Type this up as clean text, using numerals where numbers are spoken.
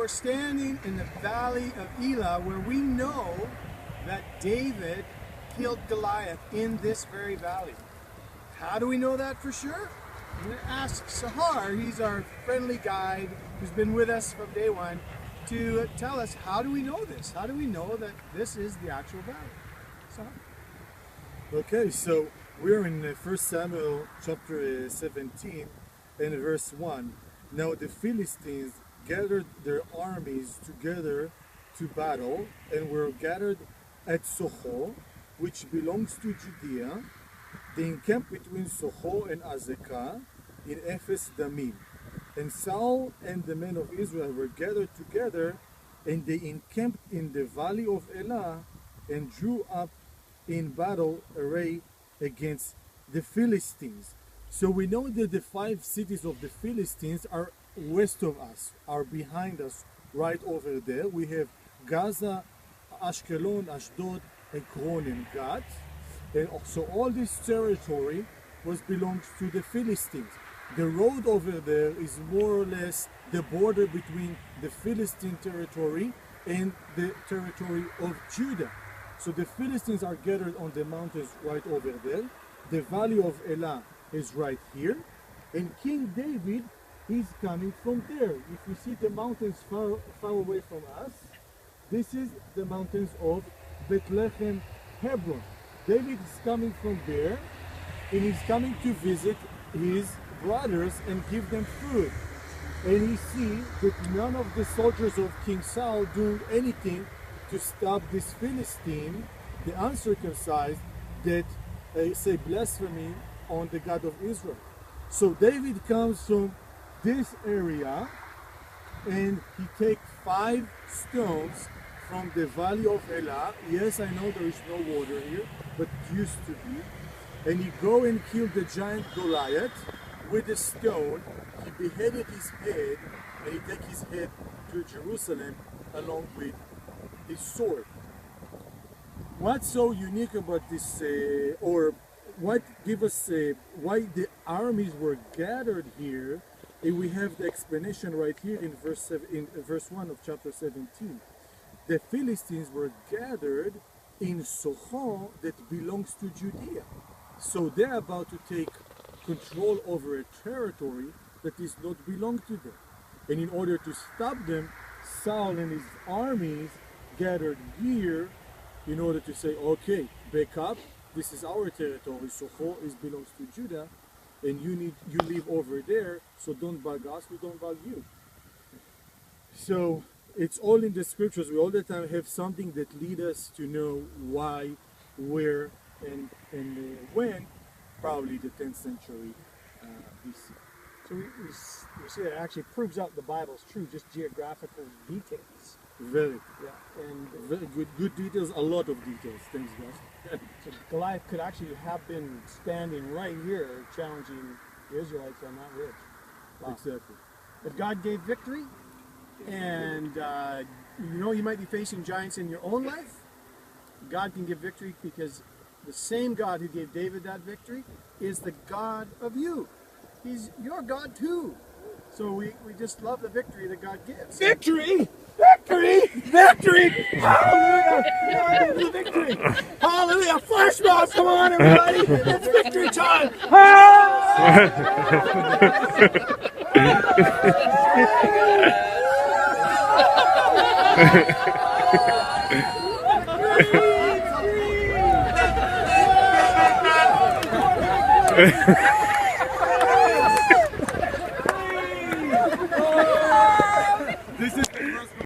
we're standing in the valley of Elah, where we know that David killed Goliath in this very valley. How do we know that for sure? I'm going to ask Sahar, he's our friendly guide who's been with us from day one, to tell us, how do we know this? How do we know that this is the actual valley? Sahar? Okay, so we're in 1 Samuel chapter 17 and verse 1. Now the Philistines gathered their armies together to battle and were gathered at Soho, which belongs to Judea. They encamped between Soho and Azekah in Ephes Damim. And Saul and the men of Israel were gathered together, and they encamped in the valley of Elah and drew up in battle array against the Philistines. So we know that the 5 cities of the Philistines are west of us, are behind us, right over there. We have Gaza, Ashkelon, Ashdod, Ekron, and Gat. And so all this territory belongs to the Philistines. The road over there is more or less the border between the Philistine territory and the territory of Judah. So the Philistines are gathered on the mountains right over there. The valley of Elah is right here. And King David is coming from there. If you see the mountains far away from us, this is the mountains of Bethlehem, Hebron. David is coming from there, and he's coming to visit his brothers and give them food. And he sees that none of the soldiers of King Saul doing anything to stop this Philistine, the uncircumcised, that say blasphemy on the God of Israel. So David comes from this area, and he takes 5 stones from the valley of Elah. Yes, I know there is no water here, but it used to be. And he go and kill the giant Goliath with a stone. He beheaded his head, and he take his head to Jerusalem along with his sword. What's so unique about this, or what give us why the armies were gathered here? And we have the explanation right here in verse 1 of chapter 17. The Philistines were gathered in Soho that belongs to Judea. So they're about to take control over a territory that does not belong to them. And in order to stop them, Saul and his armies gathered here in order to say, okay, back up, this is our territory, Soho belongs to Judah, and you live over there, so don't bug us, we don't bug you. So it's all in the scriptures. We all the time have something that lead us to know why, where, and when, probably the 10th century BC. So we see that it actually proves out the Bible's true, just geographical details. Very. Yeah. And very good details, a lot of details. Thanks, guys. So Goliath could actually have been standing right here challenging the Israelites on that ridge. Wow. Exactly. But God gave victory, and you might be facing giants in your own life. God can give victory because the same God who gave David that victory is the God of you. He's your God too. So we just love the victory that God gives. Victory! Victory! Victory! Hallelujah! Victory! Hallelujah! Flash mobs, come on everybody! It's victory time! Ha